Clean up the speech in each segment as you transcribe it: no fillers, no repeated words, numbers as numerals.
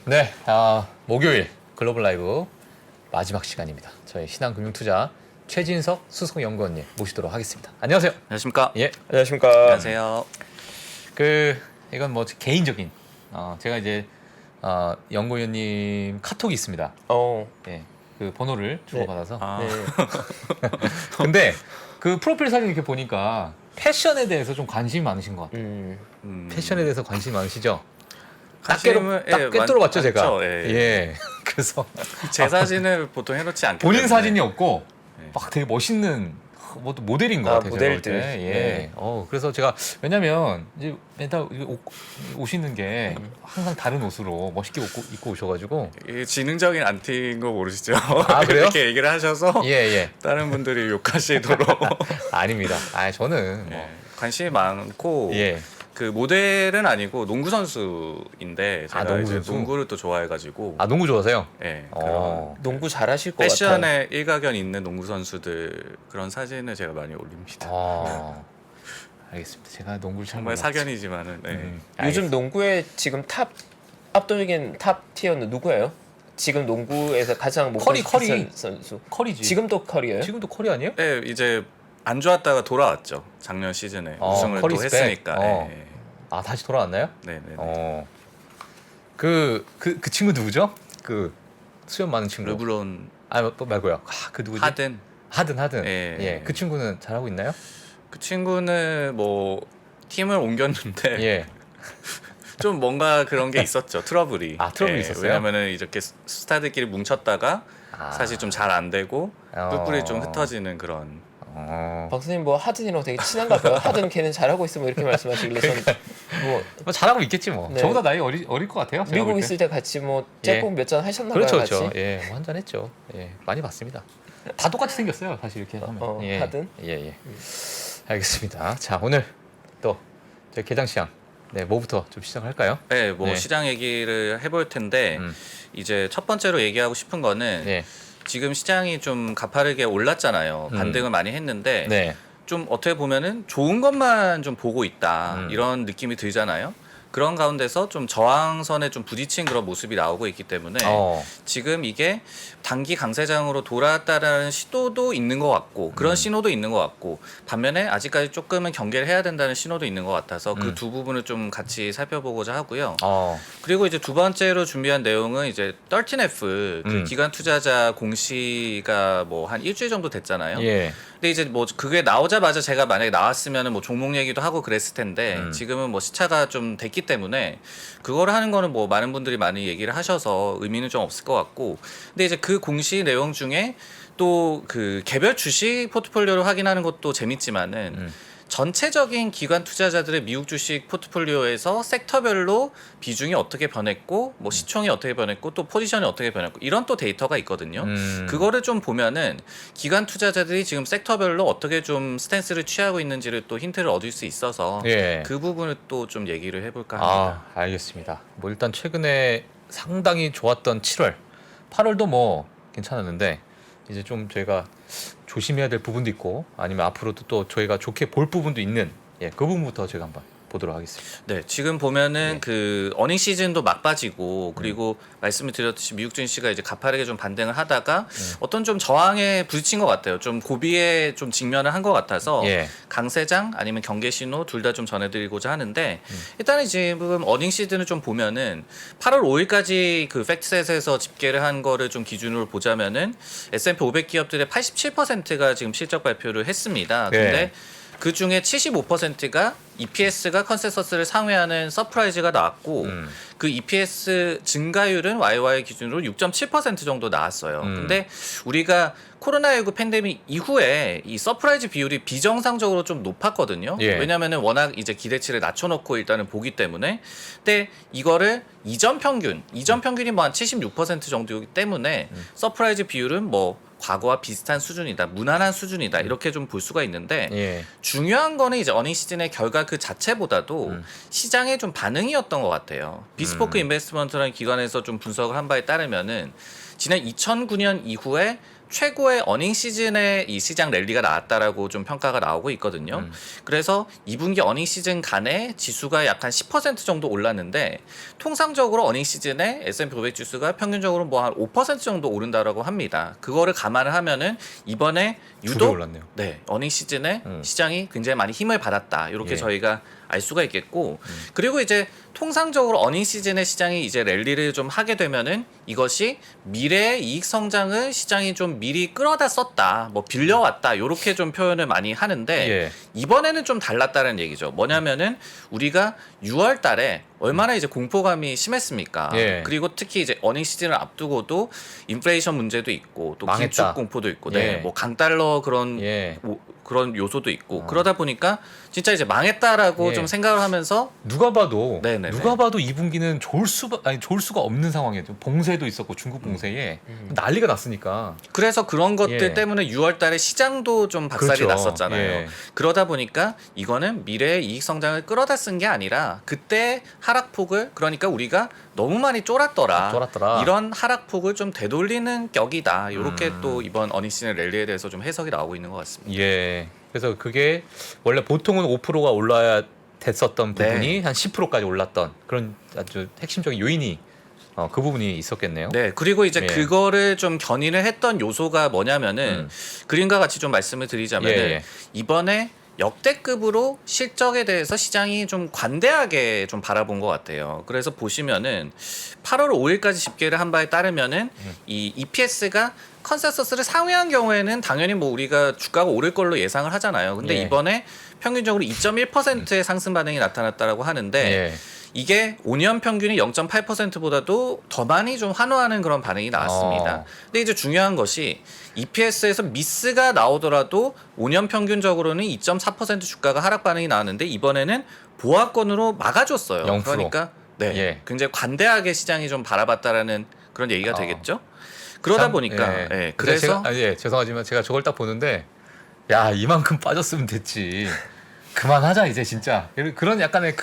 네, 목요일 글로벌 라이브 마지막 시간입니다. 저희 신한금융투자 최진석 수석연구원님 모시도록 하겠습니다. 안녕하세요. 안녕하십니까? 예, 안녕하십니까. 안녕하세요. 이건 뭐 개인적인 제가 이제 연구원님 카톡이 있습니다. 예, 그 번호를 주고받아서. 아, 네. 근데 그 프로필 사진 이렇게 보니까 패션에 대해서 좀 관심이 많으신 것 같아요. 패션에 대해서 관심이 많으시죠? 딱 꿰뚫어 봤죠 제가. 많죠, 예. 예. 그래서 제 사진을 보통 해놓지 않기 본인 때문에. 사진이 없고 네. 막 되게 멋있는 뭐 모델인 것 같아요. 모델들. 제가 볼 때. 예. 네. 그래서 제가 왜냐면 이제 맨날 오시는 게 항상 다른 옷으로 멋있게 입고 오셔가지고. 이게 지능적인 안티인 거 모르시죠? 그래요? 이렇게 얘기를 하셔서 예. 다른 분들이 욕하시도록 아닙니다. 저는 뭐. 예, 관심이 많고 예. 그 모델은 아니고 농구 선수인데 제가 농구 이제 선수? 농구를 또 좋아해가지고 농구 좋아하세요? 예, 어. 농구 잘하실 것 같아요. 패션에 일가견 있는 농구 선수들 그런 사진을 제가 많이 올립니다. 알겠습니다. 제가 농구를 잘 정말 몰랐죠. 사견이지만은 요즘 농구의 지금 압도적인 탑 티어는 누구예요? 지금 농구에서 가장 커리. 비싼 선수. 커리지. 지금도 커리예요? 지금도 커리 아니에요? 네, 이제 안 좋았다가 돌아왔죠. 작년 시즌에 우승을 커리 또 스펙. 했으니까. 예. 다시 돌아왔나요? 네네. 그 친구 누구죠? 그 수염 많은 친구. 르브론, 또 말고요. 그 누구지? 하든. 하든. 예. 그 친구는 잘하고 있나요? 그 친구는 뭐 팀을 옮겼는데 예. 좀 뭔가 그런 게 있었죠. 트러블이. 트러블이 있었어요? 왜냐면은 이렇게 스타들끼리 뭉쳤다가 사실 좀 잘 안 되고 뿔뿔이 좀 흩어지는 그런. 박사님 뭐 하든이랑 되게 친한가 봐요. 하든 걔는 잘하고 있으면 이렇게 말씀하시길래 저는 뭐 잘하고 있겠지 뭐. 네. 저보다 나이 어릴 것 같아요. 제가 미국 볼 때. 있을 때 같이 뭐 째꼭 몇 잔 하셨나 봐요. 그렇죠. 같이. 예, 뭐 한잔 했죠. 예, 많이 봤습니다. 다 똑같이 생겼어요. 사실 이렇게 하면. 하든? 예. 알겠습니다. 자, 오늘 또 저희 개장시장 뭐부터 좀 시작할까요? 네, 뭐 네. 시장 얘기를 해볼 텐데 이제 첫 번째로 얘기하고 싶은 거는 예. 지금 시장이 좀 가파르게 올랐잖아요. 반등을 많이 했는데 네. 좀 어떻게 보면은 좋은 것만 좀 보고 있다 이런 느낌이 들잖아요. 그런 가운데서 좀 저항선에 좀 부딪힌 그런 모습이 나오고 있기 때문에 지금 이게 단기 강세장으로 돌아왔다라는 시도도 있는 것 같고 그런 신호도 있는 것 같고 반면에 아직까지 조금은 경계를 해야 된다는 신호도 있는 것 같아서 그 두 부분을 좀 같이 살펴보고자 하고요. 그리고 이제 두 번째로 준비한 내용은 이제 13F 그 기관 투자자 공시가 뭐 한 일주일 정도 됐잖아요. 예. 근데 이제 뭐 그게 나오자마자 제가 만약에 나왔으면은 뭐 종목 얘기도 하고 그랬을 텐데 지금은 뭐 시차가 좀 됐기 때문에 그거를 하는 거는 뭐 많은 분들이 많이 얘기를 하셔서 의미는 좀 없을 것 같고 근데 이제 그 공시 내용 중에 또 그 개별 주식 포트폴리오를 확인하는 것도 재밌지만은 전체적인 기관 투자자들의 미국 주식 포트폴리오에서 섹터별로 비중이 어떻게 변했고 뭐 시총이 어떻게 변했고 또 포지션이 어떻게 변했고 이런 또 데이터가 있거든요. 그거를 좀 보면은 기관 투자자들이 지금 섹터별로 어떻게 좀 스탠스를 취하고 있는지를 또 힌트를 얻을 수 있어서 예. 그 부분을 또 좀 얘기를 해볼까 합니다. 알겠습니다. 뭐 일단 최근에 상당히 좋았던 7월, 8월도 뭐 괜찮았는데 이제 좀 저희가 조심해야 될 부분도 있고 아니면 앞으로도 또 저희가 좋게 볼 부분도 있는 그 부분부터 제가 한번 보도록 하겠습니다. 네, 지금 보면은 그 어닝 시즌도 막바지고 그리고 말씀을 드렸듯이 미국 증시가 이제 가파르게 좀 반등을 하다가 어떤 좀 저항에 부딪힌 것 같아요. 좀 고비에 좀 직면을 한 것 같아서 강세장 아니면 경계 신호 둘 다 좀 전해드리고자 하는데 일단은 지금 어닝 시즌을 좀 보면은 8월 5일까지 그 팩트셋에서 집계를 한 거를 좀 기준으로 보자면은 S&P 500 기업들의 87%가 지금 실적 발표를 했습니다. 근데 그 중에 75%가 EPS가 컨센서스를 상회하는 서프라이즈가 나왔고 그 EPS 증가율은 YY 기준으로 6.7% 정도 나왔어요. 근데 우리가 코로나19 팬데믹 이후에 이 서프라이즈 비율이 비정상적으로 좀 높았거든요. 왜냐면은 워낙 이제 기대치를 낮춰놓고 일단은 보기 때문에. 근데 이거를 이전 평균이 뭐 한 76% 정도이기 때문에 서프라이즈 비율은 뭐 과거와 비슷한 수준이다, 무난한 수준이다 이렇게 좀 볼 수가 있는데 중요한 거는 이제 어닝 시즌의 결과 그 자체보다도 시장의 좀 반응이었던 것 같아요. 비스포크 인베스트먼트라는 기관에서 좀 분석을 한 바에 따르면은 지난 2009년 이후에 최고의 어닝 시즌에 이 시장 랠리가 나왔다라고 좀 평가가 나오고 있거든요. 그래서 2분기 어닝 시즌 간에 지수가 약 한 10% 정도 올랐는데 통상적으로 어닝 시즌에 S&P 500 지수가 평균적으로 뭐 한 5% 정도 오른다라고 합니다. 그거를 감안을 하면은 이번에 두배 유독 올랐네요. 네, 어닝 시즌에 시장이 굉장히 많이 힘을 받았다. 이렇게 예. 저희가 알 수가 있겠고 그리고 이제 통상적으로 어닝 시즌에 시장이 이제 랠리를 좀 하게 되면은 이것이 미래의 이익 성장을 시장이 좀 미리 끌어다 썼다, 뭐 빌려왔다 이렇게 좀 표현을 많이 하는데 예. 이번에는 좀 달랐다는 얘기죠. 뭐냐면은 우리가 6월달에 얼마나 이제 공포감이 심했습니까? 예. 그리고 특히 이제 어닝 시즌을 앞두고도 인플레이션 문제도 있고 또 망했다. 긴축 공포도 있고, 네, 예. 뭐 강달러 그런 예. 그런 요소도 있고 그러다 보니까 진짜 이제 망했다라고 예. 좀 생각을 하면서 누가 봐도 네네네. 누가 봐도 2분기는 좋을 수가 없는 상황이에요. 봉쇄도 있었고 중국 봉쇄에 난리가 났으니까. 그래서 그런 것들 예. 때문에 6월달에 시장도 좀 박살이 그렇죠. 났었잖아요. 예. 그러다 보니까 이거는 미래의 이익 성장을 끌어다 쓴 게 아니라 그때 하락폭을, 그러니까 우리가 너무 많이 쫄았더라. 이런 하락폭을 좀 되돌리는 격이다. 이렇게 또 이번 어닝 시즌 랠리에 대해서 좀 해석이 나오고 있는 것 같습니다. 예. 그래서 그게 원래 보통은 5%가 올라야 됐었던 부분이 네. 한 10%까지 올랐던 그런 아주 핵심적인 요인이 그 부분이 있었겠네요. 네, 그리고 이제 예. 그거를 좀 견인을 했던 요소가 뭐냐면은 그림과 같이 좀 말씀을 드리자면은 예. 이번에 역대급으로 실적에 대해서 시장이 좀 관대하게 좀 바라본 것 같아요. 그래서 보시면은 8월 5일까지 집계를 한 바에 따르면은 이 EPS가 컨센서스를 상회한 경우에는 당연히 뭐 우리가 주가가 오를 걸로 예상을 하잖아요. 근데 예. 이번에 평균적으로 2.1%의 상승 반응이 나타났다라고 하는데 예. 이게 5년 평균이 0.8%보다도 더 많이 좀 환호하는 그런 반응이 나왔습니다. 근데 이제 중요한 것이 EPS에서 미스가 나오더라도 5년 평균적으로는 2.4% 주가가 하락 반응이 나왔는데 이번에는 보합권으로 막아줬어요. 0%. 그러니까 네, 예. 굉장히 관대하게 시장이 좀 바라봤다라는 그런 얘기가 되겠죠. 그러다 참, 보니까 예. 예, 그래서 죄송하지만 제가 저걸 딱 보는데 야 이만큼 빠졌으면 됐지. 그만하자 이제 진짜 그런 약간의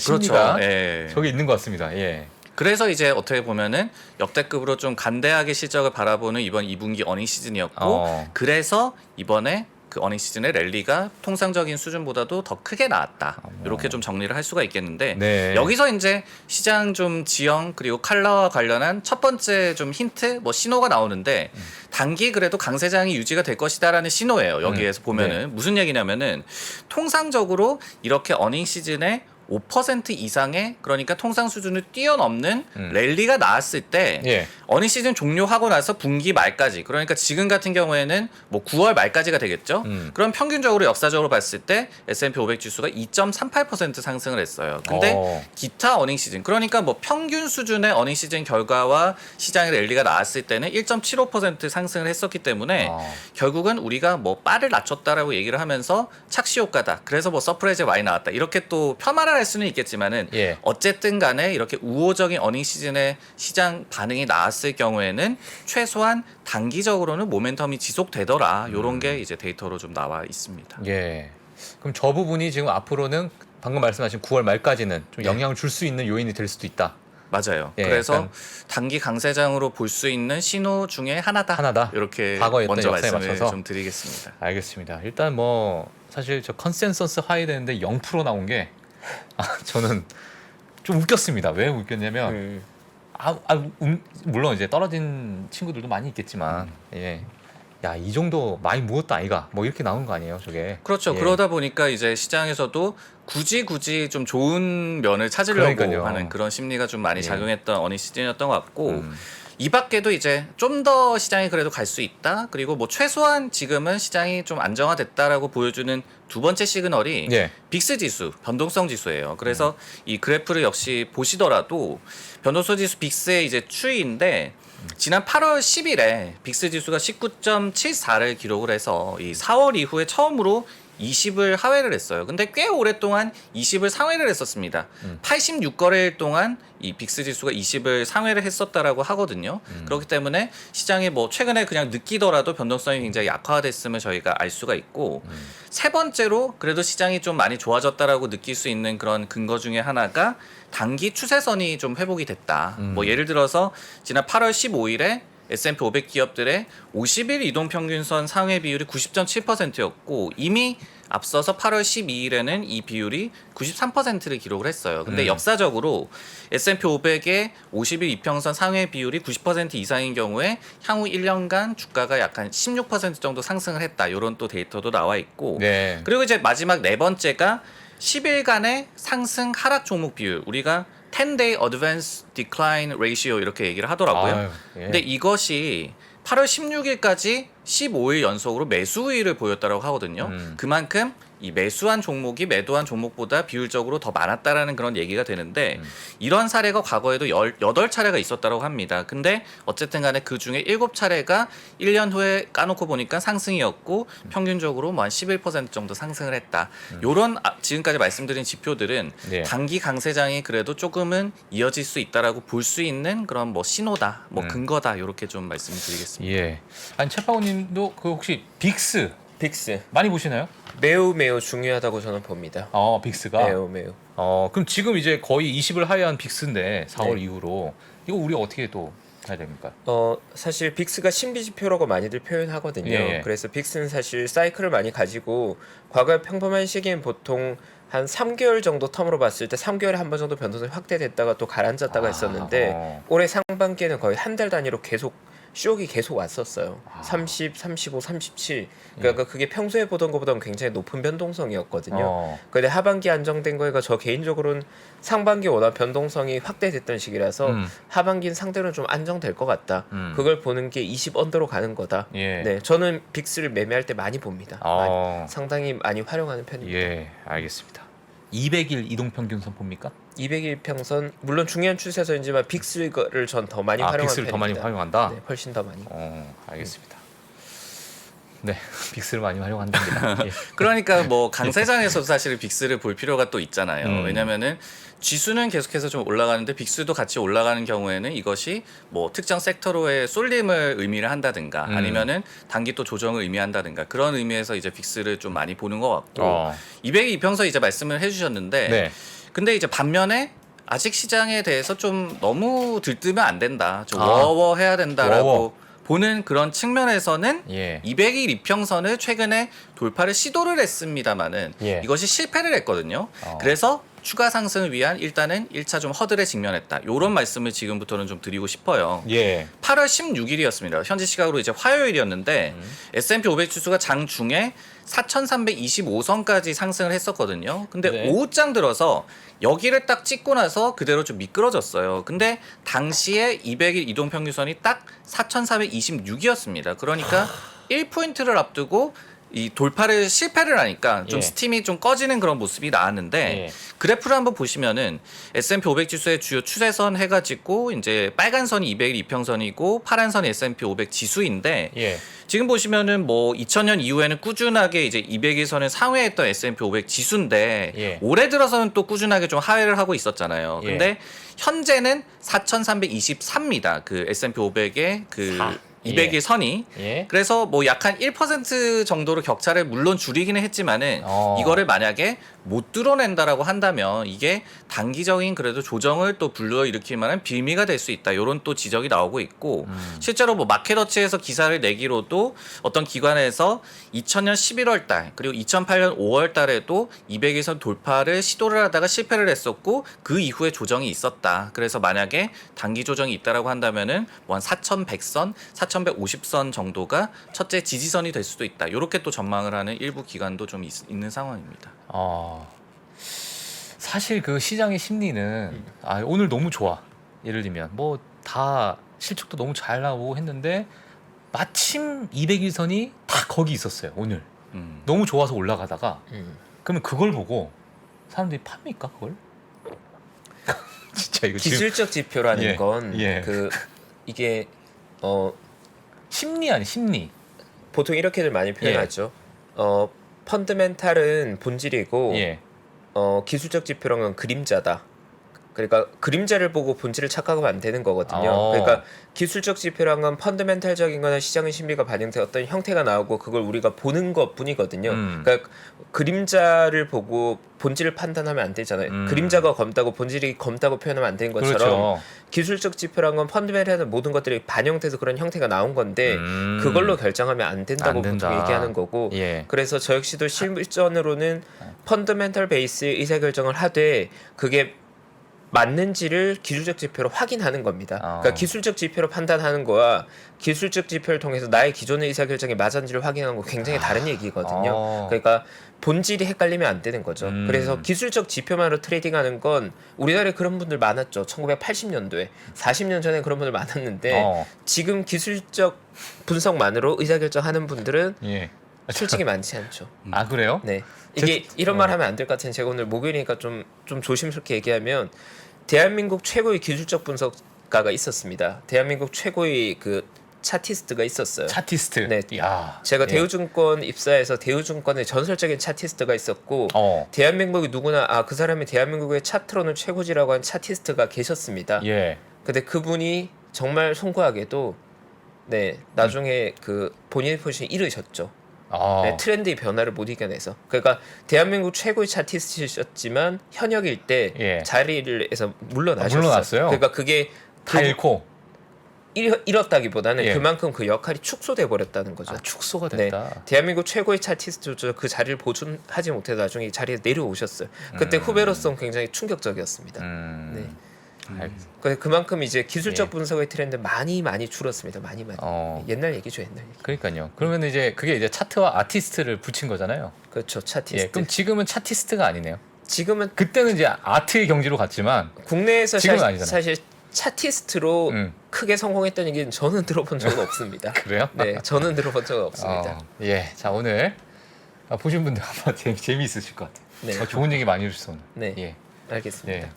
심리가 그렇죠. 예. 저기 있는 것 같습니다. 예. 그래서 이제 어떻게 보면은 역대급으로 좀 관대하게 실적을 바라보는 이번 2분기 어닝 시즌이었고 그래서 이번에 그 어닝 시즌의 랠리가 통상적인 수준보다도 더 크게 나왔다. 이렇게 좀 정리를 할 수가 있겠는데 네. 여기서 이제 시장 좀 지형 그리고 컬러와 관련한 첫 번째 좀 힌트 뭐 신호가 나오는데 단기 그래도 강세장이 유지가 될 것이다라는 신호예요. 여기에서 보면은 네. 무슨 얘기냐면은 통상적으로 이렇게 어닝 시즌에 5% 이상의 그러니까 통상 수준을 뛰어넘는 랠리가 나왔을 때 예. 어닝 시즌 종료하고 나서 분기 말까지, 그러니까 지금 같은 경우에는 뭐 9월 말까지가 되겠죠. 그럼 평균적으로 역사적으로 봤을 때 S&P 500 지수가 2.38% 상승을 했어요. 근데 기타 어닝 시즌, 그러니까 뭐 평균 수준의 어닝 시즌 결과와 시장의 랠리가 나왔을 때는 1.75% 상승을 했었기 때문에 결국은 우리가 뭐 바를 낮췄다라고 얘기를 하면서 착시 효과다. 그래서 뭐 서프라이즈 많이 나왔다. 이렇게 또 폄하를 할 수는 있겠지만은 예. 어쨌든 간에 이렇게 우호적인 어닝 시즌의 시장 반응이 나왔을 경우에는 최소한 단기적으로는 모멘텀이 지속되더라. 요런 게 이제 데이터로 좀 나와 있습니다. 예. 그럼 저 부분이 지금 앞으로는 방금 말씀하신 9월 말까지는 좀 네. 영향을 줄 수 있는 요인이 될 수도 있다. 맞아요. 예, 그래서 약간 단기 강세장으로 볼 수 있는 신호 중에 하나다. 이렇게 과거에 먼저 했던 역사에 말씀을 맞춰서. 좀 드리겠습니다. 알겠습니다. 일단 뭐 사실 저 컨센서스 하이 되는데 0% 나온 게 저는 좀 웃겼습니다. 왜 웃겼냐면 물론 이제 떨어진 친구들도 많이 있겠지만 예. 야, 이 정도 많이 모았다 아이가. 뭐 이렇게 나온 거 아니에요, 저게. 그렇죠. 예. 그러다 보니까 이제 시장에서도 굳이 좀 좋은 면을 찾으려고 그러니까요. 하는 그런 심리가 좀 많이 예. 작용했던 어닝 시즌이었던 것 같고 이 밖에도 이제 좀 더 시장이 그래도 갈 수 있다. 그리고 뭐 최소한 지금은 시장이 좀 안정화됐다라고 보여주는 두 번째 시그널이 예. 빅스 지수, 변동성 지수예요. 그래서 이 그래프를 역시 보시더라도 변동성 지수 빅스의 이제 추이인데 지난 8월 10일에 빅스 지수가 19.74를 기록을 해서 이 4월 이후에 처음으로 20을 하회를 했어요. 근데 꽤 오랫동안 20을 상회를 했었습니다. 86거래일 동안 이 빅스 지수가 20을 상회를 했었다라고 하거든요. 그렇기 때문에 시장이 뭐 최근에 그냥 느끼더라도 변동성이 굉장히 약화됐음을 저희가 알 수가 있고 세 번째로 그래도 시장이 좀 많이 좋아졌다라고 느낄 수 있는 그런 근거 중에 하나가 단기 추세선이 좀 회복이 됐다. 뭐 예를 들어서 지난 8월 15일에 S&P 500 기업들의 50일 이동 평균선 상회 비율이 90.7%였고 이미 앞서서 8월 12일에는 이 비율이 93%를 기록을 했어요. 근데 역사적으로 S&P 500의 50일 이평선 상회 비율이 90% 이상인 경우에 향후 1년간 주가가 약 한 16% 정도 상승을 했다. 이런 또 데이터도 나와 있고 네. 그리고 이제 마지막 네 번째가 10일간의 상승 하락 종목 비율 우리가 10-day advance decline ratio 이렇게 얘기를 하더라고요. 아유, 예. 근데 이것이 8월 16일까지 15일 연속으로 매수 우위를 보였다고 하거든요. 그만큼 이 매수한 종목이 매도한 종목보다 비율적으로 더 많았다라는 그런 얘기가 되는데 이런 사례가 과거에도 18차례가 있었다고 합니다. 근데 어쨌든 간에 그 중에 7차례가 1년 후에 까놓고 보니까 상승이었고 평균적으로 뭐 한 11% 정도 상승을 했다. 요런 지금까지 말씀드린 지표들은 네. 단기 강세장이 그래도 조금은 이어질 수 있다라고 볼 수 있는 그런 뭐 신호다, 뭐 근거다 이렇게 좀 말씀을 드리겠습니다. 예. 아니 채파고님도 그 혹시 빅스 빅스 많이 보시나요? 매우 매우 중요하다고 저는 봅니다. 빅스가. 매우 매우. 그럼 지금 이제 거의 20을 하회한 빅스인데 4월 네. 이후로 이거 우리 어떻게 또 해야 됩니까? 사실 빅스가 신비 지표라고 많이들 표현하거든요. 예, 예. 그래서 빅스는 사실 사이클을 많이 가지고 과거의 평범한 시기엔 보통 한 3개월 정도 텀으로 봤을 때 3개월에 한 번 정도 변동성이 확대됐다가 또 가라앉았다가 있었는데 올해 상반기에는 거의 한 달 단위로 계속 쇼이 계속 왔었어요. 30, 35, 37. 그러니까 그게 평소에 보던 것보다는 굉장히 높은 변동성이었거든요. 근데 하반기 안정된 거가 저 개인적으로는 상반기 워낙 변동성이 확대됐던 시기라서 하반기는 상대로 좀 안정될 것 같다. 그걸 보는 게 20 언더로 가는 거다. 예. 네, 저는 빅스를 매매할 때 많이 봅니다. 상당히 많이 활용하는 편입니다. 예, 알겠습니다. 200일 이동 평균선 봅니까? 200일 평선 물론 중요한 추세선이지만 빅스를 전 더 많이 활용하는 빅스를 편입니다. 더 많이 활용한다. 네, 훨씬 더 많이. 알겠습니다. 네, 빅스를 많이 활용한답니다. 예. 그러니까 뭐 강세장에서도 사실 빅스를 볼 필요가 또 있잖아요. 음. 왜냐면은 지수는 계속해서 좀 올라가는데 빅스도 같이 올라가는 경우에는 이것이 뭐 특정 섹터로의 쏠림을 의미를 한다든가 아니면은 단기 또 조정을 의미한다든가 그런 의미에서 이제 빅스를 좀 많이 보는 것 같고 200일 이평선 이제 말씀을 해주셨는데 네. 근데 이제 반면에 아직 시장에 대해서 좀 너무 들뜨면 안 된다. 좀 워워 해야 된다라고 워워. 보는 그런 측면에서는 예. 200일 이평선을 최근에 돌파를 시도를 했습니다마는 예. 이것이 실패를 했거든요. 그래서 추가 상승을 위한 일단은 1차 좀 허들에 직면했다. 이런 말씀을 지금부터는 좀 드리고 싶어요. 예. 8월 16일이었습니다. 현지 시각으로 이제 화요일이었는데 S&P 500 지수가 장중에 4,325선까지 상승을 했었거든요. 근데 네. 오후장 들어서 여기를 딱 찍고 나서 그대로 좀 미끄러졌어요. 근데 당시에 200일 이동 평균선이 딱 4,426이었습니다. 그러니까 1포인트를 앞두고 이 돌파를 실패를 하니까 좀 예. 스팀이 좀 꺼지는 그런 모습이 나왔는데 예. 그래프를 한번 보시면은 S&P 500 지수의 주요 추세선 해가지고 이제 빨간 선이 200일 이평선이고 파란 선이 S&P 500 지수인데 예. 지금 보시면은 뭐 2000년 이후에는 꾸준하게 이제 200일선을 상회했던 S&P 500 지수인데 예. 올해 들어서는 또 꾸준하게 좀 하회를 하고 있었잖아요. 예. 근데 현재는 4,323입니다. 그 S&P 500의 그 200일 예. 선이 예. 그래서 뭐 약 한 1% 정도로 격차를 물론 줄이기는 했지만은 이거를 만약에 못 뚫어낸다라고 한다면 이게 단기적인 그래도 조정을 또 불러일으킬 만한 빌미가 될 수 있다. 이런 또 지적이 나오고 있고 실제로 뭐 마켓워치에서 기사를 내기로도 어떤 기관에서 2000년 11월 달 그리고 2008년 5월 달에도 200일선 돌파를 시도를 하다가 실패를 했었고 그 이후에 조정이 있었다. 그래서 만약에 단기 조정이 있다라고 한다면은 뭐 한 4100선, 4150선 정도가 첫째 지지선이 될 수도 있다. 이렇게 또 전망을 하는 일부 기관도 좀 있는 상황입니다. 사실 그 시장의 심리는 오늘 너무 좋아. 예를 들면 뭐 다 실적도 너무 잘 나오고 했는데 마침 200일선이 다 거기 있었어요. 오늘 너무 좋아서 올라가다가 그러면 그걸 보고 사람들이 팝니까 그걸? 진짜 이거 기술적 지표라는 예, 건 예. 이게 심리 아니 심리. 보통 이렇게들 많이 표현하죠. 펀드멘탈은 본질이고 예. 기술적 지표란 건 그림자다. 그러니까 그림자를 보고 본질을 착각하면 안 되는 거거든요. 그러니까 기술적 지표란 건 펀더멘탈적인 거나 시장의 심리가 반영돼 어떤 형태가 나오고 그걸 우리가 보는 것뿐이거든요. 그러니까 그림자를 보고 본질을 판단하면 안 되잖아요. 그림자가 검다고 본질이 검다고 표현하면 안 되는 것처럼 그렇죠. 기술적 지표란 건 펀더멘탈한 모든 것들이 반영돼서 그런 형태가 나온 건데 그걸로 결정하면 안 된다고 안 된다. 보통 얘기하는 거고 예. 그래서 저 역시도 실전으로는 펀더멘탈 베이스의 의사결정을 하되 그게 맞는지를 기술적 지표로 확인하는 겁니다. 그러니까 기술적 지표로 판단하는 거와 기술적 지표를 통해서 나의 기존의 의사결정이 맞았는지를 확인하는 거 굉장히 다른 얘기거든요. 그러니까 본질이 헷갈리면 안 되는 거죠. 그래서 기술적 지표만으로 트레이딩하는 건 우리나라에 그런 분들 많았죠. 1980년도에 40년 전에 그런 분들 많았는데 지금 기술적 분석만으로 의사결정하는 분들은 예. 솔직히 많지 않죠. 아 그래요? 네. 이게 이런 말 하면 안 될 것 같은데 제가 오늘 목요일이니까 좀 조심스럽게 얘기하면 대한민국 최고의 기술적 분석가가 있었습니다. 대한민국 최고의 그 차티스트가 있었어요. 차티스트. 네. 야. 제가 예. 대우증권 입사해서 대우증권의 전설적인 차티스트가 있었고 대한민국이 누구나 그 사람이 대한민국의 차트로는 최고지라고 한 차티스트가 계셨습니다. 예. 근데 그분이 정말 송구하게도 네 나중에 그 본인의 포지션이 잃으셨죠. 네, 트렌드의 변화를 못 이겨내서 그러니까 대한민국 최고의 차티스트셨지만 현역일 때 자리에서 물러나셨어요. 물러났어요? 그러니까 그게 다 잃고 잃었다기보다는 그만큼 그 역할이 축소돼 버렸다는 거죠. 축소가 됐다. 네, 대한민국 최고의 차티스트죠. 그 자리를 보존하지 못해 나중에 자리에 내려오셨어요. 그때 후배로서는 굉장히 충격적이었습니다. 네. 그만큼 이제 기술적 분석의 트렌드 많이 줄었습니다. 많이. 옛날 얘기죠, 옛날 얘기. 그러니까요. 그러면 이제 그게 이제 차트와 아티스트를 붙인 거잖아요. 그렇죠, 차티스트. 예, 그럼 지금은 차티스트가 아니네요. 지금은 그때는 이제 아트의 경지로 갔지만 국내에서 지금은 아니잖아요. 사실 차티스트로 크게 성공했던 얘기는 저는 들어본 적은 없습니다. 그래요? 네, 저는 들어본 적은 없습니다. 예, 자 오늘 보신 분들 아마 재미있으실 것 같아요. 네. 좋은 얘기 많이 해주셔서 오늘. 네, 예. 알겠습니다. 예.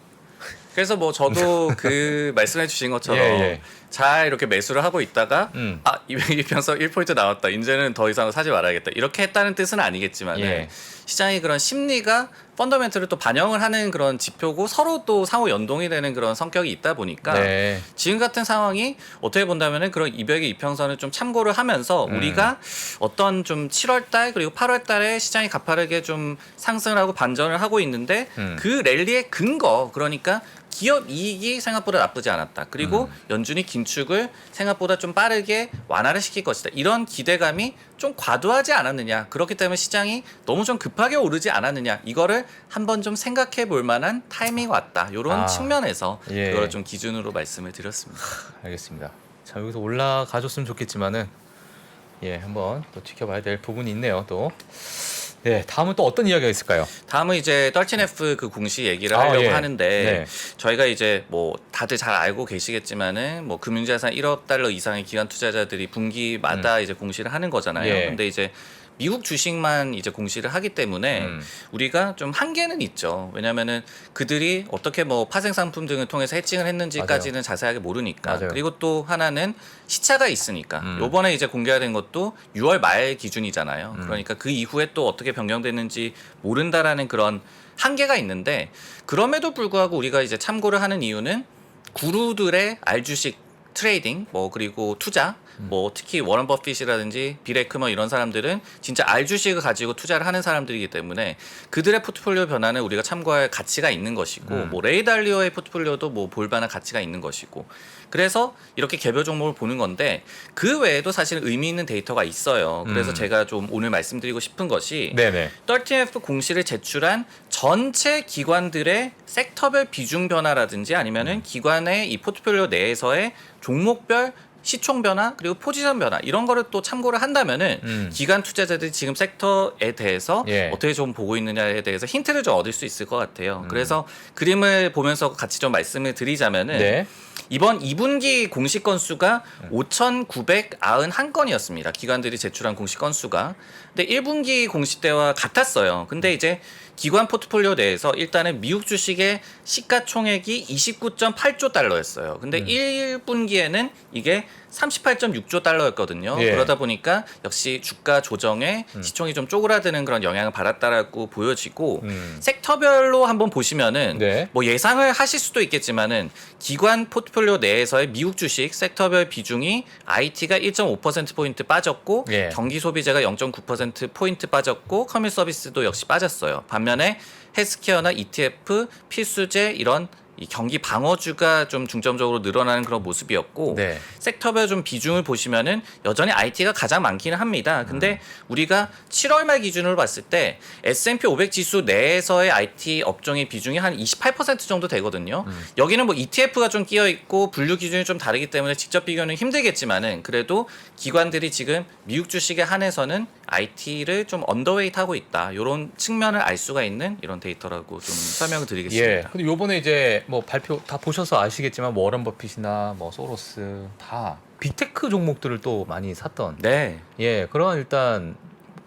그래서 뭐 저도 그 말씀해 주신 것처럼 잘 이렇게 매수를 하고 있다가 200일평선 1포인트 나왔다. 이제는 더 이상 사지 말아야겠다. 이렇게 했다는 뜻은 아니겠지만 시장의 그런 심리가 펀더멘트를 또 반영을 하는 그런 지표고 서로 또 상호 연동이 되는 그런 성격이 있다 보니까 지금 같은 상황이 어떻게 본다면은 그런 200의 이평선을 좀 참고를 하면서 우리가 어떤 좀 7월달 그리고 8월달에 시장이 가파르게 좀 상승을 하고 반전을 하고 있는데 그 랠리의 근거 그러니까 기업 이익이 생각보다 나쁘지 않았다. 그리고 연준이 긴축을 생각보다 좀 빠르게 완화를 시킬 것이다. 이런 기대감이 좀 과도하지 않았느냐. 그렇기 때문에 시장이 너무 좀 급하게 오르지 않았느냐. 이거를 한번 좀 생각해 볼 만한 타이밍이 왔다. 이런 측면에서 그걸 좀 기준으로 말씀을 드렸습니다. 알겠습니다. 자 여기서 올라가줬으면 좋겠지만은 한번 또 지켜봐야 될 부분이 있네요. 또. 네, 다음은 또 어떤 이야기가 있을까요? 다음은 이제 13F 그 공시 얘기를 하려고 하는데 저희가 이제 뭐 다들 잘 알고 계시겠지만은 뭐 금융자산 1억 달러 이상의 기관 투자자들이 분기마다 이제 공시를 하는 거잖아요. 근데 이제 미국 주식만 이제 공시를 하기 때문에 우리가 좀 한계는 있죠. 왜냐면은 그들이 어떻게 뭐 파생 상품 등을 통해서 해칭을 했는지까지는 자세하게 모르니까. 그리고 또 하나는 시차가 있으니까. 요번에 이제 공개된 것도 6월 말 기준이잖아요. 그러니까 그 이후에 또 어떻게 변경됐는지 모른다라는 그런 한계가 있는데 그럼에도 불구하고 우리가 이제 참고를 하는 이유는 구루들의 알주식 트레이딩 뭐 그리고 투자 뭐 특히 워런 버핏이라든지 빌 에크머 이런 사람들은 진짜 알주식을 가지고 투자를 하는 사람들이기 때문에 그들의 포트폴리오 변화는 우리가 참고할 가치가 있는 것이고 뭐 레이 달리오의 포트폴리오도 뭐 볼만한 가치가 있는 것이고 그래서 이렇게 개별 종목을 보는 건데 그 외에도 사실 의미 있는 데이터가 있어요. 그래서 제가 좀 오늘 말씀드리고 싶은 것이 13F 공시를 제출한 전체 기관들의 섹터별 비중 변화라든지 아니면은 기관의 이 포트폴리오 내에서의 종목별 시총 변화 그리고 포지션 변화 이런 거를 또 참고를 한다면은 기관 투자자들이 지금 섹터에 대해서 어떻게 좀 보고 있느냐에 대해서 힌트를 좀 얻을 수 있을 것 같아요. 그래서 그림을 보면서 같이 좀 말씀을 드리자면은 이번 2분기 공시 건수가 5,991건이었습니다. 기관들이 제출한 공시 건수가. 근데 1분기 공시 때와 같았어요. 근데 이제 기관 포트폴리오 내에서 일단은 미국 주식의 시가총액이 29.8조 달러였어요. 근데 1분기에는 이게 38.6조 달러였거든요. 예. 그러다 보니까 역시 주가 조정에 시총이 좀 쪼그라드는 그런 영향을 받았다라고 보여지고 섹터별로 한번 보시면은 네. 뭐 예상을 하실 수도 있겠지만은 기관 포트폴리오 내에서의 미국 주식 섹터별 비중이 IT가 1.5%포인트 빠졌고 예. 경기 소비재가 0.9%포인트 빠졌고 커뮤 서비스도 역시 빠졌어요. 반면에 헬스케어나 ETF, 필수재 이런 이 경기 방어주가 좀 중점적으로 늘어나는 그런 모습이었고 네. 섹터별 좀 비중을 보시면은 여전히 IT가 가장 많기는 합니다. 근데 우리가 7월 말 기준으로 봤을 때 S&P 500 지수 내에서의 IT 업종의 비중이 한 28% 정도 되거든요. 여기는 뭐 ETF가 좀 끼어 있고 분류 기준이 좀 다르기 때문에 직접 비교는 힘들겠지만은 그래도 기관들이 지금 미국 주식에 한해서는 IT를 좀 언더웨이트 하고 있다. 이런 측면을 알 수가 있는 이런 데이터라고 좀 설명을 드리겠습니다. 예. 근데 요번에 이제 뭐 발표 다 보셔서 아시겠지만 뭐 워런 버핏이나 뭐 소로스 다 빅테크 종목들을 또 많이 샀던 네. 예, 그런 일단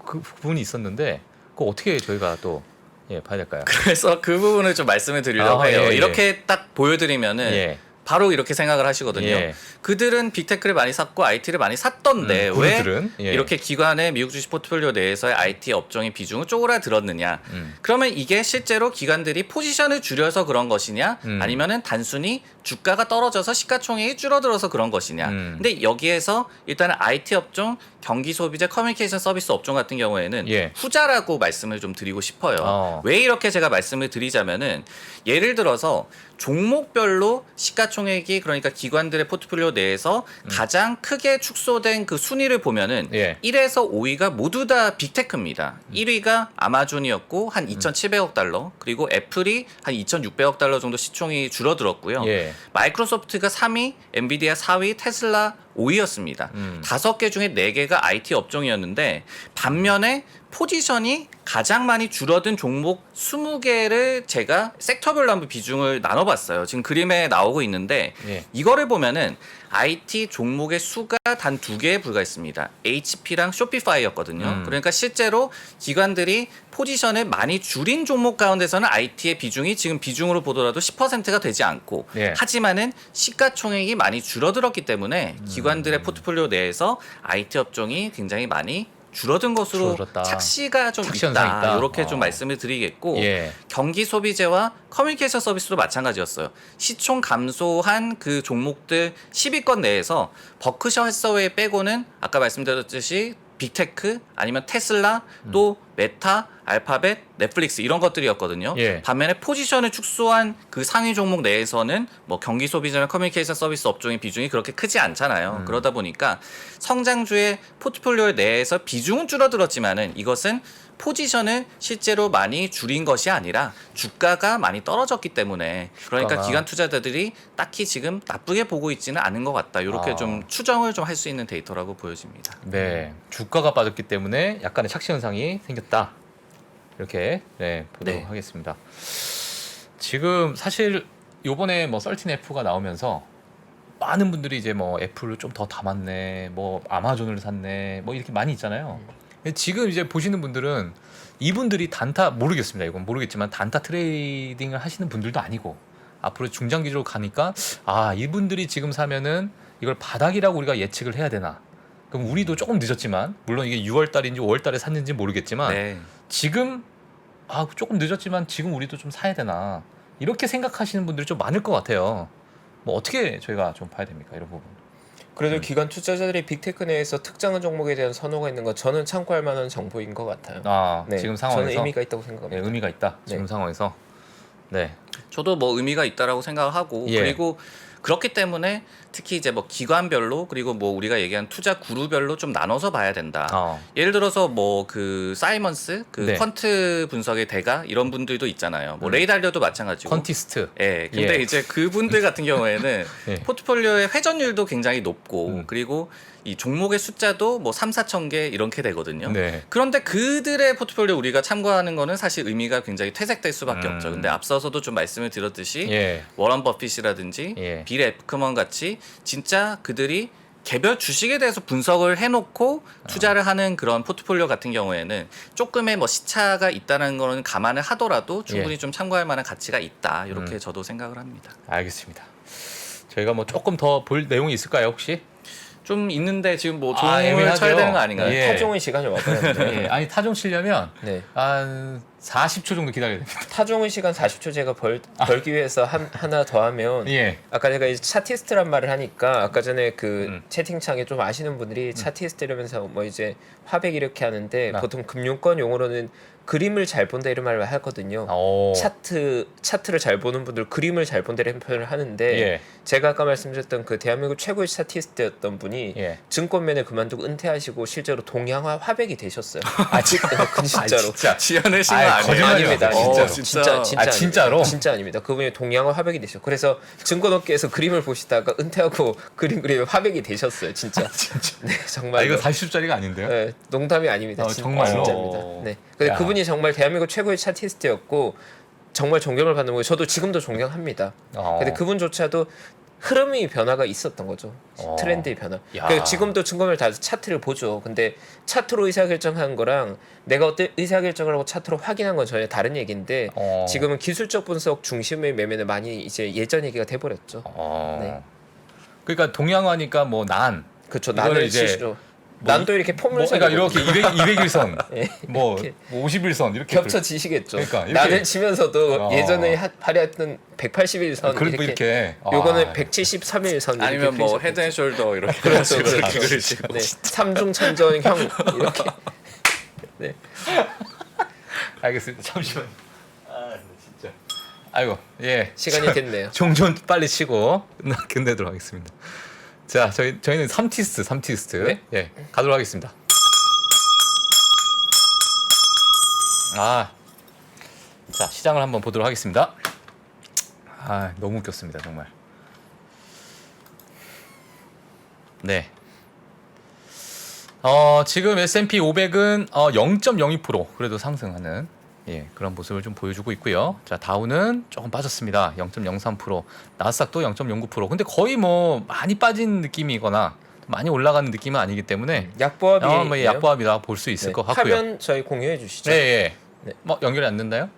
그 부분이 있었는데 그거 어떻게 저희가 또 예, 봐야 될까요? 그래서 그 부분을 좀 말씀을 드리려고 해요. 예, 예. 이렇게 딱 보여드리면은 예. 바로 이렇게 생각을 하시거든요. 예. 그들은 빅테크를 많이 샀고 IT를 많이 샀던데 왜 그들은 예. 이렇게 기관의 미국 주식 포트폴리오 내에서의 IT 업종의 비중을 쪼그라들었느냐. 그러면 이게 실제로 기관들이 포지션을 줄여서 그런 것이냐 아니면은 단순히 주가가 떨어져서 시가총액이 줄어들어서 그런 것이냐. 근데 여기에서 일단은 IT 업종, 경기 소비재, 커뮤니케이션 서비스 업종 같은 경우에는 예. 후자라고 말씀을 좀 드리고 싶어요. 왜 왜 이렇게 제가 말씀을 드리자면은 예를 들어서 종목별로 시가총액이 그러니까 기관들의 포트폴리오 내에서 가장 크게 축소된 그 순위를 보면은 예. 1에서 5위가 모두 다 빅테크입니다. 1위가 아마존이었고 한 2,700억 달러, 그리고 애플이 한 2,600억 달러 정도 시총이 줄어들었고요. 예. 마이크로소프트가 3위, 엔비디아 4위, 테슬라 5위였습니다. 5개 중에 4개가 IT 업종이었는데 반면에 포지션이 가장 많이 줄어든 종목 20개를 제가 섹터별로 한번 비중을 나눠봤어요. 지금 그림에 나오고 있는데 예. 이거를 보면은 IT 종목의 수가 단 2개에 불과했습니다. HP랑 쇼피파이였거든요. 그러니까 실제로 기관들이 포지션을 많이 줄인 종목 가운데서는 IT의 비중이 지금 비중으로 보더라도 10%가 되지 않고 예. 하지만은 시가총액이 많이 줄어들었기 때문에 기관들의 포트폴리오 내에서 IT 업종이 굉장히 많이 줄어든 것으로 줄어들었다. 착시가 좀 착시 현상이 있다. 있다. 이렇게 좀 말씀을 드리겠고 예. 경기 소비재와 커뮤니케이션 서비스도 마찬가지였어요. 시총 감소한 그 종목들 10위권 내에서 버크셔 해서웨이 빼고는 아까 말씀드렸듯이 빅테크 아니면 테슬라 또 메타, 알파벳, 넷플릭스 이런 것들이었거든요. 예. 반면에 포지션을 축소한 그 상위 종목 내에서는 뭐 경기 소비재나 커뮤니케이션 서비스 업종의 비중이 그렇게 크지 않잖아요. 그러다 보니까 성장주의 포트폴리오 내에서 비중은 줄어들었지만은 이것은 포지션을 실제로 많이 줄인 것이 아니라 주가가 많이 떨어졌기 때문에 그러니까 주가가. 기관 투자자들이 딱히 지금 나쁘게 보고 있지는 않은 것 같다. 이렇게 좀 추정을 좀 할 수 있는 데이터라고 보여집니다. 네. 주가가 빠졌기 때문에 약간의 착시 현상이 생겼다. 이렇게 네, 보도록 네. 하겠습니다. 지금 사실 요번에 뭐 13F가 나오면서 많은 분들이 이제 뭐 애플을 좀 더 담았네, 뭐 아마존을 샀네, 뭐 이렇게 많이 있잖아요. 근데 지금 이제 보시는 분들은 이분들이 단타 모르겠습니다. 이건 모르겠지만 단타 트레이딩을 하시는 분들도 아니고 앞으로 중장기적으로 가니까 아 이분들이 지금 사면은 이걸 바닥이라고 우리가 예측을 해야 되나? 그럼 우리도 조금 늦었지만 물론 이게 6월 달인지 5월 달에 샀는지 모르겠지만 네. 지금 아 조금 늦었지만 지금 우리도 좀 사야 되나 이렇게 생각하시는 분들이 좀 많을 것 같아요. 뭐 어떻게 저희가 좀 봐야 됩니까 이런 부분? 그래도 기관 투자자들이 빅테크 내에서 특정한 종목에 대한 선호가 있는 건 저는 참고할 만한 정보인 것 같아요. 아 네, 지금 상황에서 저는 의미가 있다고 생각합니다. 네, 의미가 있다. 지금 네. 상황에서 네. 저도 뭐 의미가 있다라고 생각하고 예. 그리고 그렇기 때문에 특히 이제 뭐 기관별로 그리고 뭐 우리가 얘기한 투자 그룹별로 좀 나눠서 봐야 된다. 예를 들어서 뭐 그 사이먼스 그 네. 퀀트 분석의 대가 이런 분들도 있잖아요. 뭐 레이 달리오도 마찬가지고. 퀀티스트. 예. 근데 예. 이제 그분들 같은 경우에는 예. 포트폴리오의 회전율도 굉장히 높고 그리고 이 종목의 숫자도 뭐 3, 4천 개 이렇게 되거든요. 네. 그런데 그들의 포트폴리오 우리가 참고하는 거는 사실 의미가 굉장히 퇴색될 수밖에 없죠. 근데 앞서서도 좀 말씀을 드렸듯이 예. 워런 버핏이라든지 예. 빌 에프크먼 같이 진짜 그들이 개별 주식에 대해서 분석을 해놓고 투자를 하는 그런 포트폴리오 같은 경우에는 조금의 뭐 시차가 있다는 거는 감안을 하더라도 충분히 예. 좀 참고할 만한 가치가 있다. 이렇게 저도 생각을 합니다. 알겠습니다. 저희가 뭐 조금 더 볼 내용이 있을까요 혹시? 좀 있는데 지금 뭐 아, 종을 애매하죠. 쳐야 되는 거 아닌가요? 예. 타종의 시간이 와버렸는데. 예, 아니 타종 치려면 네. 한 40초 정도 기다려야 됩니다. 타종의 시간 40초 제가 벌기 위해서 하나 더 하면 예. 아까 제가 이제 차티스트란 말을 하니까 아까 전에 그 채팅창에 좀 아시는 분들이 차티스트 이러면서 뭐 이제 화백 이렇게 하는데 아. 보통 금융권 용어로는 그림을 잘 본다 이런 말을 하거든요. 오. 차트를 잘 보는 분들 그림을 잘 본다 이런 표현을 하는데 예. 제가 아까 말씀드렸던 그 대한민국 최고의 차티스트였던 분이 예. 증권맨을 그만두고 은퇴하시고 실제로 동양화 화백이 되셨어요. 아 진짜. 그 진짜로. 진짜. 지어내신 거 아이, 아니에요? 거짓말이야. 아닙니다. 진짜로. 진짜 아, 진짜로? 아닙니다. 진짜 아닙니다. 그분이 동양화 화백이 되셨고 그래서 증권업계에서 그림을 보시다가 은퇴하고 그리면 화백이 되셨어요. 진짜. 네, 정말. 아 이거 40초짜리가 아닌데요? 네, 농담이 아닙니다. 정말로? 진짜입니다. 네. 근데 야. 그분이 정말 대한민국 최고의 차티스트였고 정말 존경을 받는 거예요. 저도 지금도 존경합니다. 근데 그분조차도 흐름의 변화가 있었던 거죠. 트렌드의 변화. 야. 그러니까 지금도 증권을 다 차트를 보죠. 근데 차트로 의사결정한 거랑 내가 어떤 의사결정을 하고 차트로 확인한 건 전혀 다른 얘기인데 지금은 기술적 분석 중심의 매매는 많이 이제 예전 얘기가 돼버렸죠. 네. 그러니까 동양화니까 뭐 난. 그렇죠. 이거를 나는 이제 시시로. 난또 이렇게 폼을 그러니까 이렇게 200일선, 예. 뭐 이렇게 50일선 이렇게 겹쳐지시겠죠. 그러니까 이렇게. 나는 치면서도 예전에 발휘했던 181선 그걸 이렇게, 이렇게. 요거는 173일선 아니면 뭐 헤드앤숄더 이렇게 그렇죠, 해가지고 그렇죠. 그리시고. 네, 삼중천전 형 이렇게. 네. 알겠습니다. 잠시만. 아 진짜. 아이고 예. 시간이 됐네요. 종전 빨리 치고 끝내도록 하겠습니다. 자 저희는 3티스트 네? 예 가도록 하겠습니다. 자 시장을 한번 보도록 하겠습니다. 너무 웃겼습니다 정말. 네. 지금 S&P 500은 0.02% 그래도 상승하는 그런 모습을 좀 보여주고 있고요. 자 다우는 조금 빠졌습니다. 0.03%, 나스닥도 0.09%. 근데 거의 뭐 많이 빠진 느낌이거나 많이 올라가는 느낌은 아니기 때문에 약보합이 뭐 약보합이라 볼 수 있을 것 같고요. 화면 저희 공유해 주시죠. 네. 네. 뭐 연결이 안 된다요?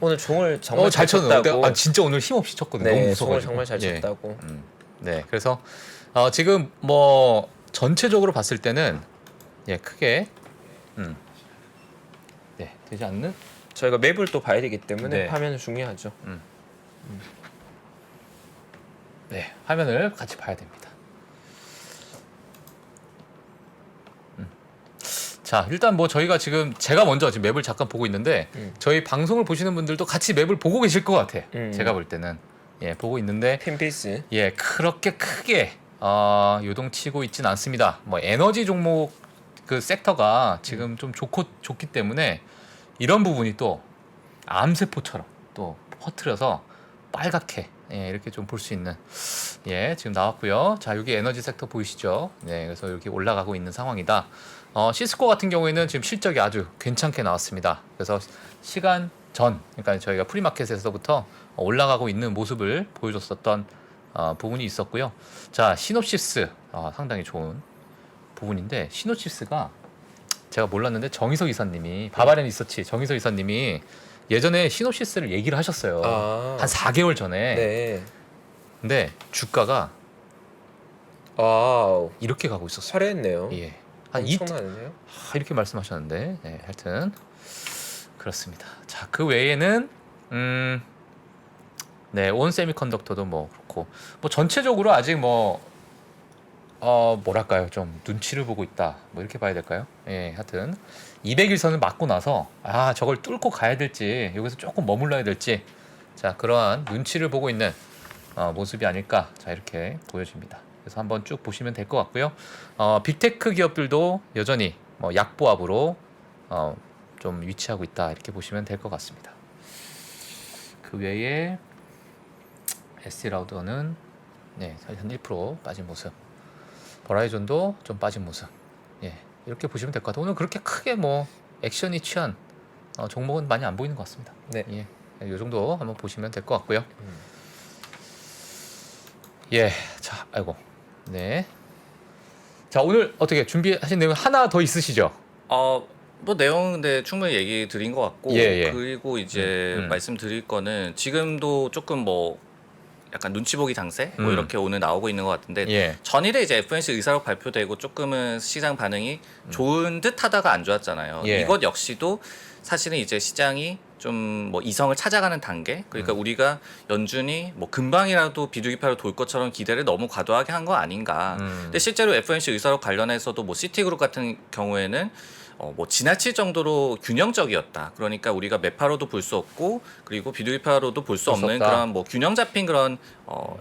오늘 종을 정말 잘 쳤는데 쳤다고. 진짜 오늘 힘없이 쳤거든요. 네, 너무 종을 무서워가지고. 정말 잘 예. 쳤다고. 네, 그래서 지금 뭐 전체적으로 봤을 때는 크게 되지 않는 저희가 맵을 또 봐야 되기 때문에 네. 화면은 중요하죠. 화면을 같이 봐야 됩니다. 자, 일단 뭐 저희가 제가 먼저 지금 맵을 잠깐 보고 있는데 저희 방송을 보시는 분들도 같이 맵을 보고 계실 것 같아. 제가 볼 때는 보고 있는데 핀피스. 그렇게 크게 요동치고 있진 않습니다. 뭐 에너지 종목 그 섹터가 지금 좀 좋기 때문에 이런 부분이 또 암세포처럼 또 퍼트려서 빨갛게 이렇게 좀 볼 수 있는 지금 나왔고요. 자 여기 에너지 섹터 보이시죠? 그래서 이렇게 올라가고 있는 상황이다. 시스코 같은 경우에는 지금 실적이 아주 괜찮게 나왔습니다. 그래서 시간 전 그러니까 저희가 프리마켓에서부터 올라가고 있는 모습을 보여줬었던 부분이 있었고요. 자 시놉시스 상당히 좋은 부분인데 시놉시스가 제가 몰랐는데 정희석 이사님이 바바렌 리서치 정희석 이사님이 예전에 시놉시스를 얘기를 하셨어요. 한 4개월 전에. 네. 근데 주가가 와우. 이렇게 가고 있었어요. 화려했네요. 한 엄청나네요. 이렇게 말씀하셨는데 하여튼 그렇습니다. 자 그 외에는 온 세미컨덕터도 뭐 그렇고 뭐 전체적으로 아직 뭐 뭐랄까요 좀 눈치를 보고 있다 뭐 이렇게 봐야 될까요? 하여튼 200일선을 맞고 나서 저걸 뚫고 가야 될지 여기서 조금 머물러야 될지 자 그러한 눈치를 보고 있는 모습이 아닐까 자 이렇게 보여집니다. 그래서 한번 쭉 보시면 될 것 같고요. 빅테크 기업들도 여전히 뭐 약보합으로 좀 위치하고 있다 이렇게 보시면 될 것 같습니다. 그 외에 에스티라우더는 사실 한 1% 빠진 모습, 버라이존도 좀 빠진 모습, 이렇게 보시면 될 것 같아요. 오늘 그렇게 크게 뭐 액션이 취한 종목은 많이 안 보이는 것 같습니다. 이 정도 한번 보시면 될 것 같고요. 자, 아이고, 자 오늘 어떻게 준비하신 내용 하나 더 있으시죠? 뭐 내용 근데 충분히 얘기 드린 것 같고 그리고 이제 말씀드릴 거는 지금도 조금 뭐 약간 눈치 보기 장세 뭐 이렇게 오늘 나오고 있는 것 같은데 예. 전일에 이제 FOMC 의사록 발표되고 조금은 시장 반응이 좋은 듯하다가 안 좋았잖아요. 예. 이것 역시도 사실은 이제 시장이 좀 뭐 이성을 찾아가는 단계. 그러니까 우리가 연준이 뭐 금방이라도 비둘기파로 돌 것처럼 기대를 너무 과도하게 한 거 아닌가. 근데 실제로 FOMC 의사록 관련해서도 뭐 시티그룹 같은 경우에는 뭐 지나칠 정도로 균형적이었다. 그러니까 우리가 매파로도 볼 수 없고 그리고 비둘기파로도 볼 수 볼수 없는 없다. 그런 뭐 균형 잡힌 그런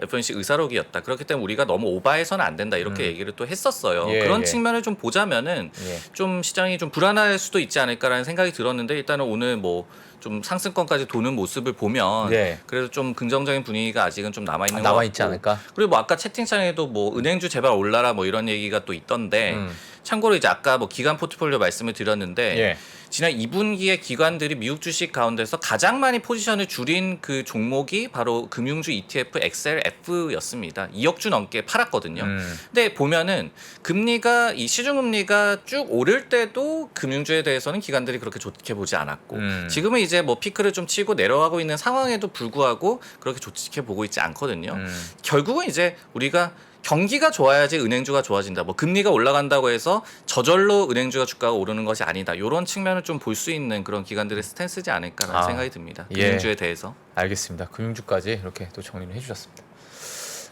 FOMC 의사록이었다. 그렇기 때문에 우리가 너무 오바해서는 안 된다. 이렇게 얘기를 또 했었어요. 예, 그런 예. 측면을 좀 보자면은 예. 좀 시장이 좀 불안할 수도 있지 않을까라는 생각이 들었는데 일단은 오늘 뭐 좀 상승권까지 도는 모습을 보면 예. 그래도 좀 긍정적인 분위기가 아직은 좀 남아 있는 것 남아 같고 있지 않을까? 그리고 뭐 아까 채팅창에도 뭐 은행주 제발 올라라 뭐 이런 얘기가 또 있던데 참고로 이제 아까 뭐 기관 포트폴리오 말씀을 드렸는데 예. 지난 2분기에 기관들이 미국 주식 가운데서 가장 많이 포지션을 줄인 그 종목이 바로 금융주 ETF XLF였습니다. 2억 주 넘게 팔았거든요. 근데 보면은 금리가 이 시중금리가 쭉 오를 때도 금융주에 대해서는 기관들이 그렇게 좋게 보지 않았고 지금은 이제 뭐 피크를 좀 치고 내려가고 있는 상황에도 불구하고 그렇게 좋게 보고 있지 않거든요. 결국은 이제 우리가 경기가 좋아야지 은행주가 좋아진다. 뭐 금리가 올라간다고 해서 저절로 은행주가 주가가 오르는 것이 아니다. 이런 측면을 좀 볼 수 있는 그런 기관들의 스탠스지 않을까라는 생각이 듭니다. 예. 금융주에 대해서. 알겠습니다. 금융주까지 이렇게 또 정리를 해주셨습니다.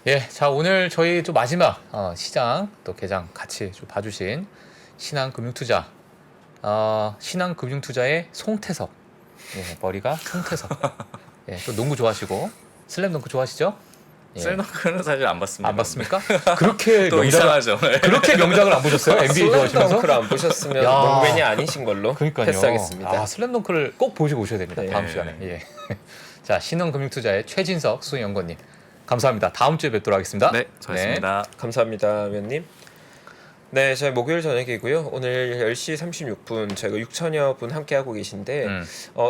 예, 자 오늘 저희 또 마지막 시장 또 개장 같이 좀 봐주신 신한금융투자 신한금융투자의 송태섭, 예, 머리가 송태섭, 예, 또 농구 좋아하시고 슬램덩크 좋아하시죠? 예. 셀너크는 사실 안 봤습니다. 안 봤습니까? 그렇게 또 이상하죠. 그렇게 명작을 안 보셨어요? NBA 좋아하시면서? 슬램덩크를 안 보셨으면 야. 농구맨이 아니신 걸로 그러니까요. 패스하겠습니다. 슬램덩크를 꼭 보시고 오셔야 됩니다. 네. 다음 시간에. 예. 자, 신한금융투자의 최진석 수행연구원님 감사합니다. 다음 주에 뵙도록 하겠습니다. 네, 수고하셨습니다. 감사합니다, 위원님. 네, 저희 목요일 저녁이고요. 오늘 10시 36분 저희가 6천여 분 함께하고 계신데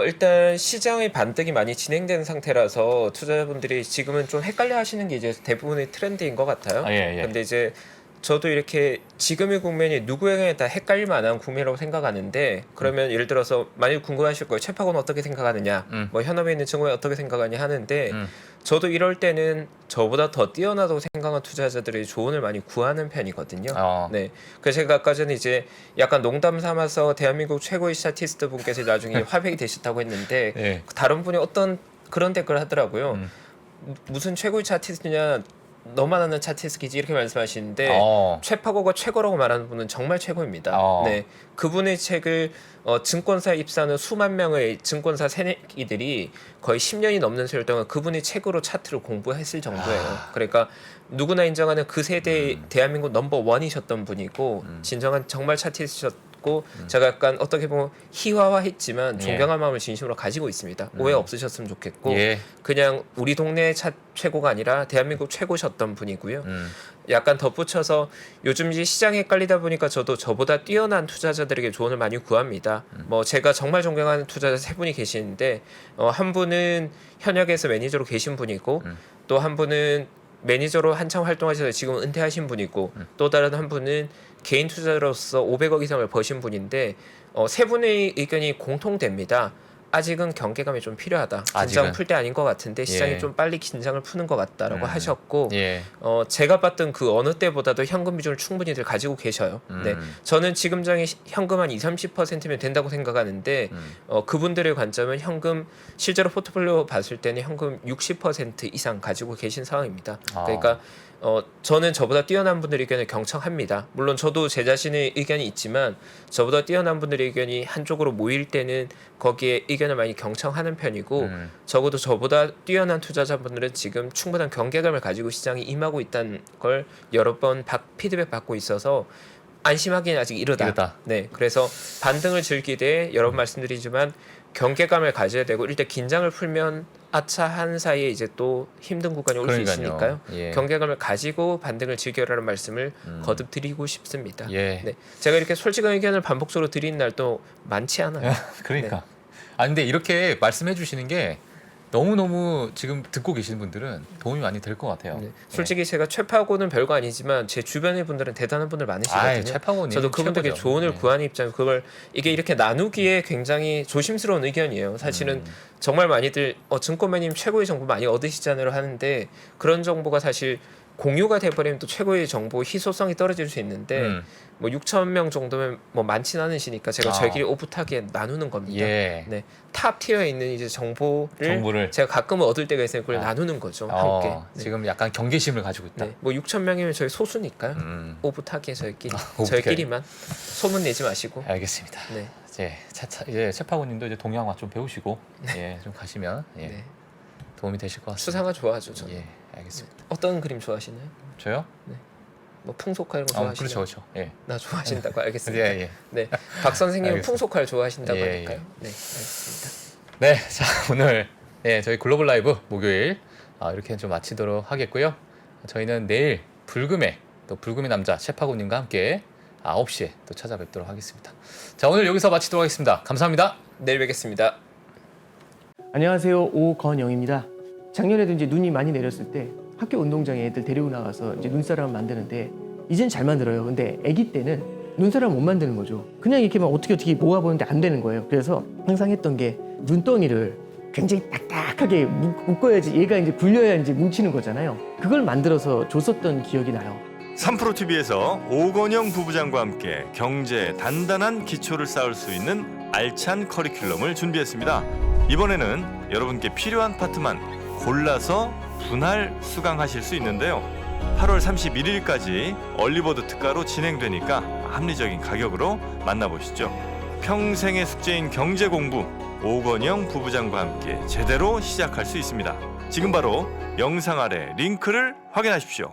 일단 시장의 반등이 많이 진행된 상태라서 투자자분들이 지금은 좀 헷갈려 하시는 게 이제 대부분의 트렌드인 것 같아요. 예. 근데 이제 저도 이렇게 지금의 국면이 누구에게 다 헷갈릴 만한 국면이라고 생각하는데 그러면 예를 들어서 만약 궁금하실 거예요. 최파고는 어떻게 생각하느냐, 뭐 현업에 있는 친구는 어떻게 생각하냐 하는데 저도 이럴 때는 저보다 더 뛰어나다고 생각하는 투자자들의 조언을 많이 구하는 편이거든요. 네, 그래서 제가 아까 전에 이제 약간 농담 삼아서 대한민국 최고의 스타티스트 분께서 나중에 화백이 되셨다고 했는데 예. 다른 분이 어떤 그런 댓글을 하더라고요. 무슨 최고의 차티스트냐, 너만 아는 차티스트지 이렇게 말씀하시는데 최파고가 최고라고 말하는 분은 정말 최고입니다. 네, 그분의 책을 증권사에 입사하는 수만 명의 증권사 새내기들이 거의 10년이 넘는 세월 동안 그분의 책으로 차트를 공부했을 정도예요. 그러니까 누구나 인정하는 그 세대의 대한민국 넘버 원이셨던 분이고 진정한 정말 차티스트셨고 제가 약간 어떻게 보면 희화화했지만 존경한 마음을 진심으로 가지고 있습니다. 오해 없으셨으면 좋겠고 그냥 우리 동네 최고가 아니라 대한민국 최고셨던 분이고요. 약간 덧붙여서 요즘 이제 시장에 헷갈리다 보니까 저도 저보다 뛰어난 투자자들에게 조언을 많이 구합니다. 뭐 제가 정말 존경하는 투자자 세 분이 계시는데 한 분은 현역에서 매니저로 계신 분이고 또 한 분은 매니저로 한참 활동하셔서 지금 은퇴하신 분이고 또 다른 한 분은 개인 투자로서 500억 이상을 버신 분인데 세 분의 의견이 공통됩니다. 아직은 경계감이 좀 필요하다. 긴장 풀 때 아닌 것 같은데 시장이 좀 빨리 긴장을 푸는 것 같다라고 하셨고 제가 봤던 그 어느 때보다도 현금 비중을 충분히들 가지고 계셔요. 네, 저는 지금장에 현금 한 20-30%면 된다고 생각하는데 그분들의 관점은 현금 실제로 포트폴리오 봤을 때는 현금 60% 이상 가지고 계신 상황입니다. 그러니까 저는 저보다 뛰어난 분들의 의견을 경청합니다. 물론 저도 제 자신의 의견이 있지만 저보다 뛰어난 분들의 의견이 한쪽으로 모일 때는 거기에 의견을 많이 경청하는 편이고 적어도 저보다 뛰어난 투자자분들은 지금 충분한 경계감을 가지고 시장에 임하고 있다는 걸 여러 번 피드백 받고 있어서 안심하기는 아직 이르다. 네, 그래서 반등을 즐기되 여러 번 말씀드리지만 경계감을 가져야 되고 일단 긴장을 풀면 아차 한 사이에 이제 또 힘든 구간이 올 수 있으니까요. 경계감을 가지고 반등을 즐겨라는 말씀을 거듭 드리고 싶습니다. 네, 제가 이렇게 솔직한 의견을 반복적으로 드리는 날도 많지 않아요. 그러니까. 근데 이렇게 말씀해 주시는 게 너무너무 지금 듣고 계시는 분들은 도움이 많이 될 것 같아요. 네. 솔직히 제가 최파고는 별거 아니지만 제 주변의 분들은 대단한 분들 많으시거든요. 최파고님 저도 그분들께 최고죠. 조언을 네. 구하는 입장, 그걸 이게 이렇게 나누기에 굉장히 조심스러운 의견이에요. 사실은 정말 많이들 증권매님 최고의 정보 많이 얻으시잖아요 하는데, 그런 정보가 사실 공유가 돼버리면 또 최고의 정보 희소성이 떨어질 수 있는데 뭐 6천 명 정도면 뭐 많지는 않으시니까 제가 저희끼리 오붓하게 나누는 겁니다. 예. 네, 탑 티어에 있는 이제 정보를 제가 가끔은 얻을 때가 있으니까 그걸 나누는 거죠. 함께. 네. 지금 약간 경계심을 가지고 있다. 네, 뭐 6천 명이면 저희 소수니까요. 오붓하게 저희끼리 오붓하게. 저희끼리만 소문 내지 마시고. 알겠습니다. 네. 이제 최파고님도 이제 동양화 좀 배우시고 좀 가시면 네. 도움이 되실 것 같습니다. 수상화 좋아하죠, 저는. 예, 알겠습니다. 어떤 그림 좋아하시나요? 저요? 뭐 풍속화 이런 거 좋아하시나요? 그렇죠. 예. 나 좋아하신다고 알겠습니다. 예. 네, 박 선생님은 알겠습니다. 풍속화를 좋아하신다고 예, 하니까요. 예. 네, 알겠습니다. 네, 자 오늘 저희 글로벌 라이브 목요일 이렇게 좀 마치도록 하겠고요. 저희는 내일 불금의 남자 최파고님과 함께 9시에 또 찾아뵙도록 하겠습니다. 자 오늘 여기서 마치도록 하겠습니다. 감사합니다. 내일 뵙겠습니다. 안녕하세요, 오건영입니다. 작년에도 이제 눈이 많이 내렸을 때 학교 운동장에 애들 데리고 나가서 이제 눈사람 만드는데 이젠 잘 만들어요. 근데 아기 때는 눈사람 못 만드는 거죠. 그냥 이렇게 막 어떻게 모아보는데 안 되는 거예요. 그래서 항상 했던 게 눈덩이를 굉장히 딱딱하게 묶어야지 얘가 이제 굴려야 이제 뭉치는 거잖아요. 그걸 만들어서 줬었던 기억이 나요. 3프로TV에서 오건영 부부장과 함께 경제에 단단한 기초를 쌓을 수 있는 알찬 커리큘럼을 준비했습니다. 이번에는 여러분께 필요한 파트만 골라서 분할 수강하실 수 있는데요. 8월 31일까지 얼리버드 특가로 진행되니까 합리적인 가격으로 만나보시죠. 평생의 숙제인 경제 공부, 오건영 부부장과 함께 제대로 시작할 수 있습니다. 지금 바로 영상 아래 링크를 확인하십시오.